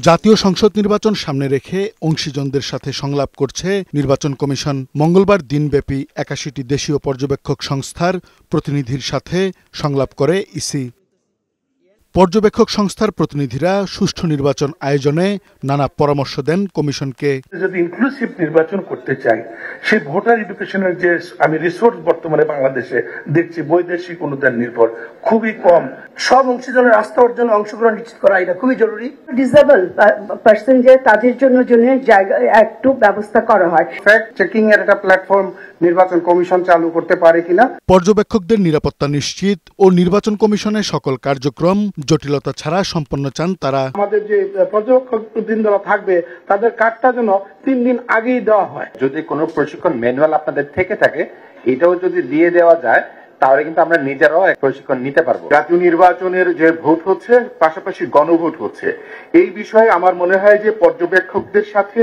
জাতীয় সংসদ নির্বাচন সামনে রেখে অংশীজনদের সাথে সংলাপ করছে নির্বাচন কমিশন। মঙ্গলবার দিনব্যাপী ৮১টি দেশীয় পর্যবেক্ষক সংস্থার প্রতিনিধির সাথে সংলাপ করে ইসি। পর্যবেক্ষক সংস্থার প্রতিনিধিরা সুষ্ঠু নির্বাচন আয়োজনে নানা পরামর্শ দেন কমিশনকে। যদি ইনক্লুসিভ নির্বাচন করতে চাই, সেই ভোটার এডুকেশনের যে আমি রিসোর্স বর্তমানে বাংলাদেশে দেখছি বৈদেশিক অনুদান নির্ভর খুবই কম। সব অংশীজনের আস্থা অর্জনে অংশগ্রহণ নিশ্চিত করা এটা খুবই জরুরি। ডিসেবল পার্সন যে তাদের জন্য জায়গা একটু ব্যবস্থা করা হয়। ফ্যাক্ট চেকিং এর একটা প্ল্যাটফর্ম নির্বাচন কমিশন চালু করতে পারে কিনা। পর্যবেক্ষকদের নিরাপত্তা নিশ্চিত ও নির্বাচন কমিশনের সকল কার্যক্রম জটিলতা ছাড়া সম্পন্ন চান তারা। আমাদের যে পর্যবেক্ষক বৃন্দরা থাকবে তাদের কার্ডটা যেন 3 দিন আগেই দেওয়া হয়। যদি কোনো প্রশিক্ষণ ম্যানুয়াল আপনাদের থেকে থাকে, এটাও যদি দিয়ে দেওয়া যায় তাহলে কিন্তু আমরা নিজেরাও এক প্রশিক্ষণ নিতে পারবো। জাতীয় নির্বাচনের যে ভোট হচ্ছে পাশাপাশি গণভোট হচ্ছে, এই বিষয়ে আমার মনে হয় যে পর্যবেক্ষকদের সাথে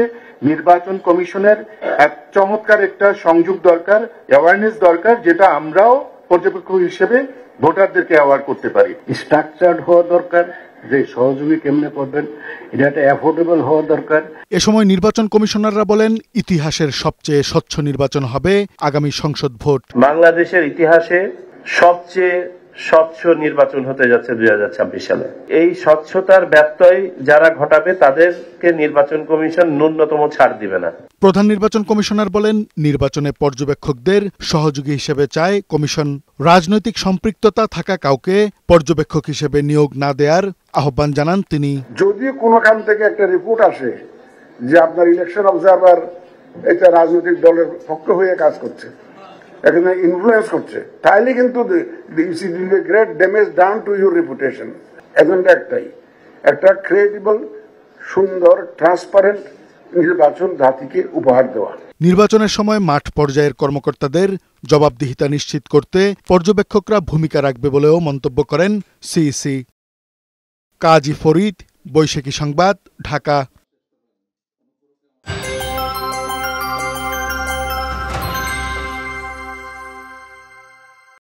নির্বাচন কমিশনের এক চমৎকার একটা সংযোগ দরকার, অ্যাওয়ারনেস দরকার, যেটা আমরাও পর্যবেক্ষক হিসেবে ভোটারদেরকে অ্যাওয়ার করতে পারি। স্ট্রাকচার্ড হওয়া দরকার, যে সহযোগী কেমনে করবেন এটা একটা অ্যাফোর্ডেবল হওয়া দরকার। এ সময় নির্বাচন কমিশনাররা বলেন, ইতিহাসের সবচেয়ে স্বচ্ছ নির্বাচন হবে আগামী সংসদ ভোট। বাংলাদেশের ইতিহাসে সবচেয়ে স্বচ্ছ নির্বাচন হতে যাচ্ছে 2026 সালে। এই স্বচ্ছতার ব্যত্যয় যারা ঘটাবে তাদেরকে নির্বাচন কমিশন ন্যূনতম ছাড় দিবে না। প্রধান নির্বাচন কমিশনার বলেন, নির্বাচনে পর্যবেক্ষকদের সহযোগী হিসেবে চায় কমিশন। রাজনৈতিক সম্পৃক্ততা থাকা কাউকে পর্যবেক্ষক হিসেবে নিয়োগ না দেওয়ার আহ্বান জানান তিনি। যদি কোনোখান থেকে একটা রিপোর্ট আসে যে আপনার ইলেকশন অবজারভার এটা রাজনৈতিক দলের পক্ষ হয়ে কাজ করছে, এখানে ইনফ্লুয়েন্স করছে, তাহলে কিন্তু great damage down to your reputation. Agenda একটাই, একটা ক্রেডিবল, সুন্দর, ট্রান্সপারেন্ট নির্বাচন জাতিকে উপহার দেওয়া। নির্বাচনের সময় মাঠ পর্যায়ের কর্মকর্তাদের জবাবদিহিতা নিশ্চিত করতে পর্যবেক্ষকরা ভূমিকা রাখবে বলেও মন্তব্য করেন সিইসি। কাজী ফরিদ, বৈশাখী সংবাদ, ঢাকা।